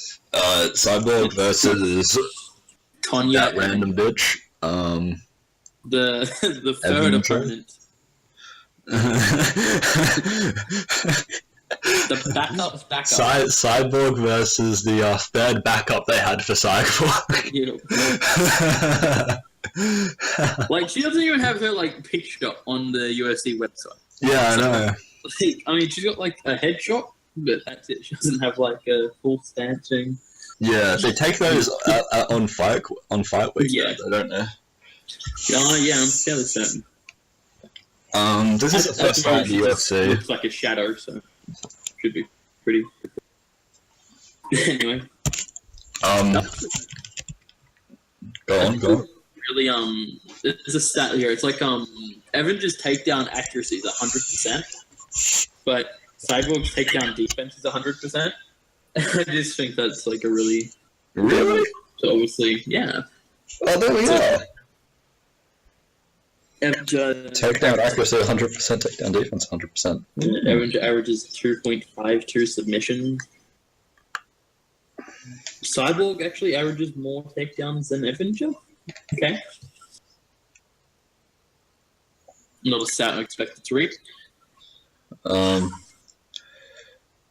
Cyborg versus Tonya, that random bitch. The third opponent. The backup's backup. Cyborg versus the third backup they had for Cyborg. Like, she doesn't even have her, like, picture on the UFC website. Yeah, I know. I mean, she's got, like, a headshot, but that's it. She doesn't have, like, a full stancing. Yeah, they take those on fight week. Yeah. I don't know. Yeah, I'm fairly certain. This is the first fight in the UFC. Looks like a shadow, so should be pretty. Anyway. Go on. Really, there's a stat here. It's like Evan's takedown accuracy is 100%, but Cyborg's takedown defense is 100%. I just think that's like a really. So obviously, yeah. Oh, there we go. Takedown accuracy 100%, takedown defense 100%. Average averages 2.52 submissions. Cyborg actually averages more takedowns than Evanger. Okay. Not a stat I expected to read.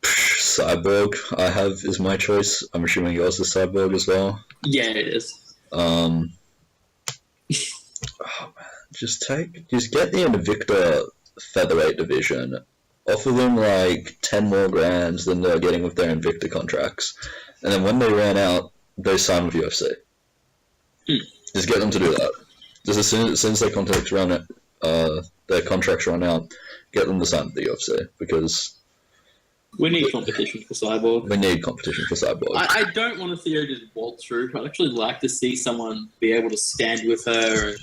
Cyborg, I have is my choice. I'm assuming yours is Cyborg as well. Yeah, it is. Oh man, just get the Invicta featherweight division. Offer them like 10 more grand than they're getting with their Invicta contracts, and then when they ran out, they sign with UFC. Just get them to do that. Just as soon as their contracts run out, get them to sign with the UFC because we need competition for Cyborg. I I don't want to see her just waltz through. I'd actually like to see someone be able to stand with her and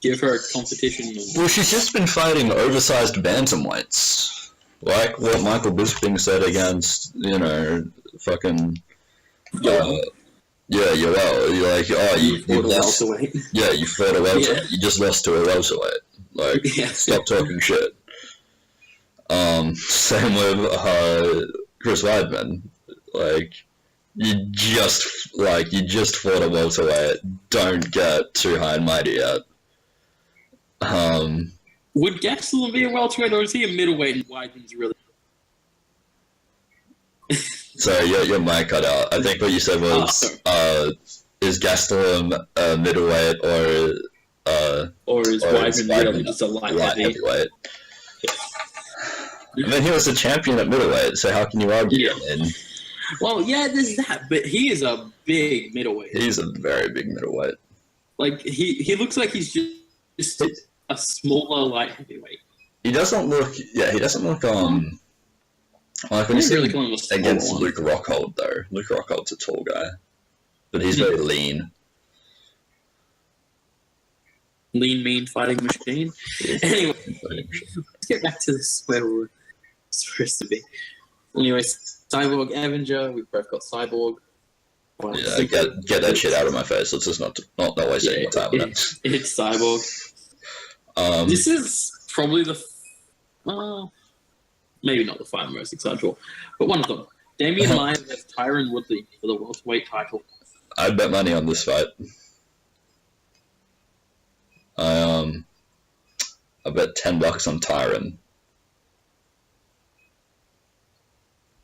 give her a competition. Well, she's just been fighting oversized bantamweights. Like what Michael Bisping said against, fucking... You're like, you lost. Yeah, you fought a welterweight. Yeah. You just lost to a welterweight. Like, stop talking shit. Same with Chris Weidman. Like, you just fought a welterweight. Don't get too high and mighty yet. Would Gastelum be a welterweight, or is he a middleweight and Weidman's really... Sorry, your mic cut out. I think what you said was, is Gastelum a middleweight, or is Weidman really just a light heavyweight? I mean, he was a champion at middleweight, so how can you argue? Yeah. Well, yeah, there's that, but he is a big middleweight. He's a very big middleweight. Like, he looks like he's just a smaller light heavyweight. He doesn't look, like when you see him against Luke Rockhold, though. Luke Rockhold's a tall guy, but he's very lean. Lean, mean fighting machine. Anyway, let's get back to this where we're supposed to be. Anyway, Cyborg Avenger, we've both got Cyborg. Well, yeah, get that shit out of my face. Let's just not waste any more time on it. It's Cyborg. This is probably maybe not the fight I'm most excited for, but one of them. Damian Maia vs Tyron Woodley for the welterweight title. I'd bet money on this fight. I bet $10 on Tyron.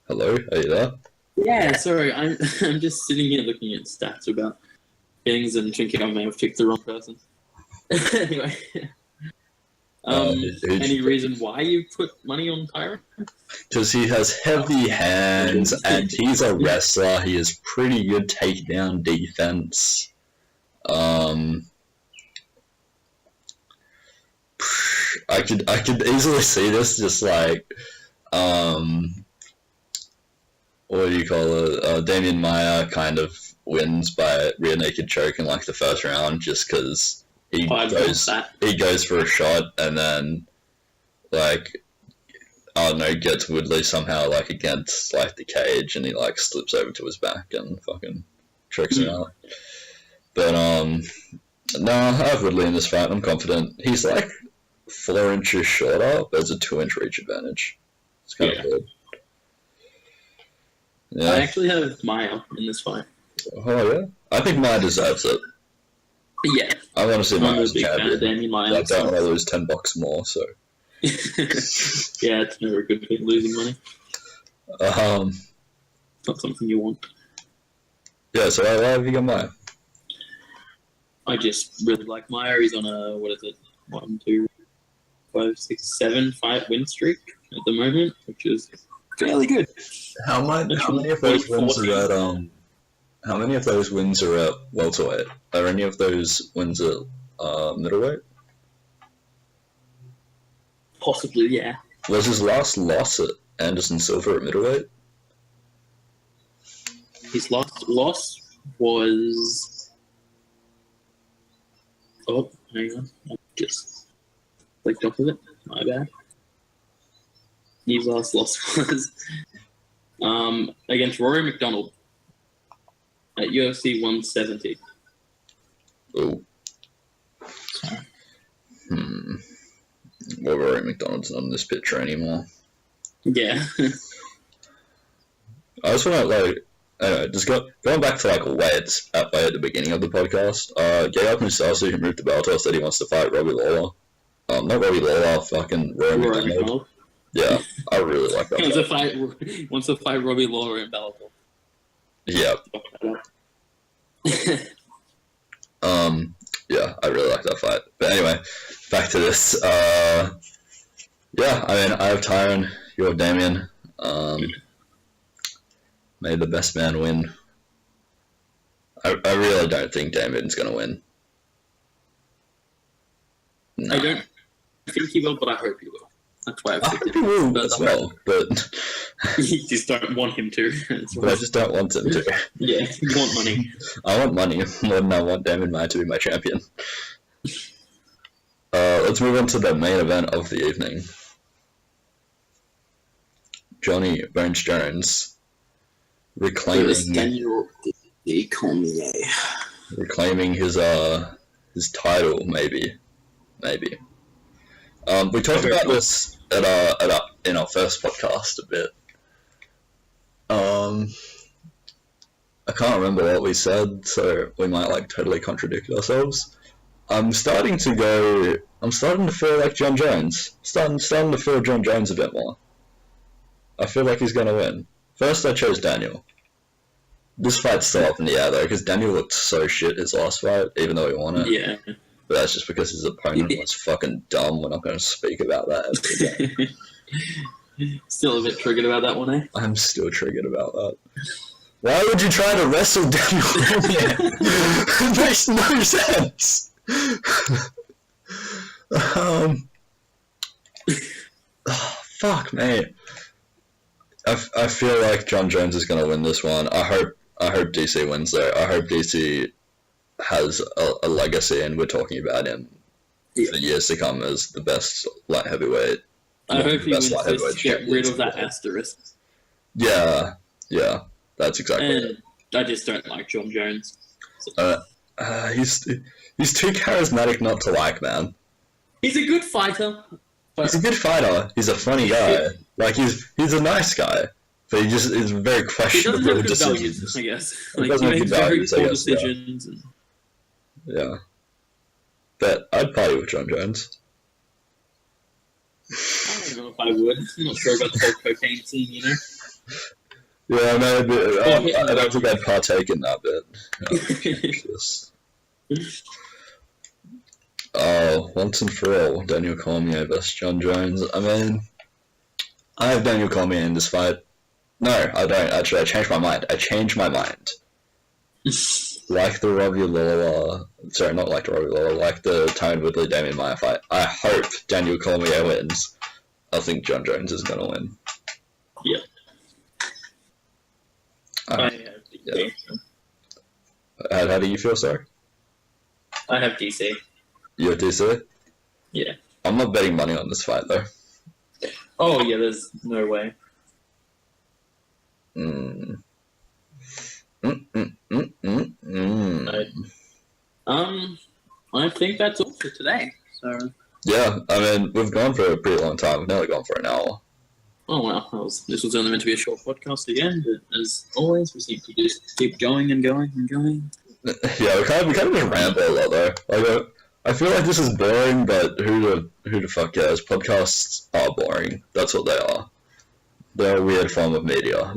Hello, are you there? Yeah, sorry, I'm just sitting here looking at stats about things and thinking I may have picked the wrong person. Anyway, any reason why you put money on Tyron? Because he has heavy hands and he's a wrestler. He has pretty good takedown defense. I could easily see this just like, what do you call it? Damian Maia kind of wins by rear naked choke in like the first round, just because he goes for a shot and then like, I don't know, gets Woodley somehow like against like the cage and he like slips over to his back and fucking chokes him out. But no, I have Woodley in this fight. I'm confident. He's like 4 inches shorter, but there's a 2-inch reach advantage. It's kind of good. Yeah. I actually have Maia in this fight. Oh yeah, I think Maia deserves it. Yeah, I want to see Maia as I champion. I don't want to lose $10 more. So yeah, it's never a good thing losing money. It's not something you want. Yeah, so why have you got Maia? I just really like Maia. He's on a 1, 2, 5, 6, 7 fight win streak at the moment, which is fairly good. How many of those wins are at How many of those wins are at welterweight? Are any of those wins at middleweight? Possibly, yeah. Was his last loss at Anderson Silva at middleweight? His last loss was... Oh, hang on. I just clicked off of it. My bad. His last loss was against Rory McDonald at UFC 170. Oh. Well, Rory McDonald's not in this picture anymore. Yeah. I just want to, anyway, just going back to, weights at the beginning of the podcast, Gegard Mousasi, who moved to Bellator, said he wants to fight Robbie Lawler. Not Robbie Lawler, fucking Rory McDonald. Yeah, I really like that. He wants to fight Robbie Lawler in Bellator. Yeah. Yeah, I really like that fight. But anyway, back to this. Yeah, I mean, I have Tyron, you have Damian. May the best man win. I really don't think Damian's going to win. No. I don't think he will, but I hope he will. That's why I hope he will as well, but... You just don't want him to. But I just don't want him to. Yeah, you want money. I want money more than I want Damian Maia to be my champion. Let's move on to the main event of the evening. Johnny Bones Jones reclaiming his title, maybe. We talked about this at in our first podcast a bit. I can't remember what we said, so we might like totally contradict ourselves. I'm starting to feel like John Jones. Starting to feel John Jones a bit more. I feel like he's gonna win. First, I chose Daniel. This fight's still up in the air though, because Daniel looked so shit his last fight, even though he won it. Yeah. But that's just because his opponent was fucking dumb. We're not going to speak about that. Still a bit triggered about that one, eh? I'm still triggered about that. Why would you try to wrestle Daniel Cormier? It makes no sense. Fuck, mate. I feel like John Jones is going to win this one. I hope DC wins though. I hope DC has a legacy, and we're talking about him for years to come as the best light heavyweight. I hope he wins this to get rid of that asterisk. Yeah, that's exactly it. I just don't like John Jones. He's too charismatic not to like, man. He's a good fighter. He's a good fighter. He's a funny guy. Like he's a nice guy, but he just is very questionable he doesn't have good decisions. values, I guess. He Like, doesn't he have makes good very values, I poor guess, decisions. Yeah. But I'd party with John Jones. I don't know if I would. I'm not sure about the whole cocaine scene, you know? Yeah, no, I don't think I'd partake in that bit. Oh, once and for all, Daniel Cormier versus John Jones. I mean, I have Daniel Cormier in this fight. No, I don't. Actually, I changed my mind. Like the Robbie Lawler... Sorry, not like the Robbie Lawler. Like the Tyron Woodley Damian Maia fight. I hope Daniel Cormier wins. I think John Jones is going to win. Yeah. I have DC. Yeah. How do you feel, sorry? I have DC. You have DC? Yeah. I'm not betting money on this fight, though. Oh, yeah, there's no way. I think that's all for today. So. Yeah, I mean, we've gone for a pretty long time. We've nearly gone for an hour. Oh, wow. This was only meant to be a short podcast again, but as always, we seem to just keep going and going and going. Yeah, we kind of just ramble a lot, though. Like, I feel like this is boring, but who the fuck cares? Podcasts are boring. That's what they are. They're a weird form of media.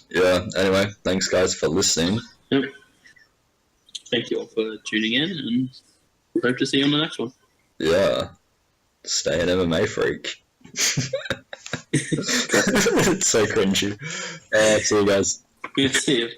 Yeah, anyway, thanks guys for listening. Yep. Thank you all for tuning in, and we hope to see you on the next one. Yeah. Stay an MMA freak. It's so cringy. See you guys. Yeah, see you.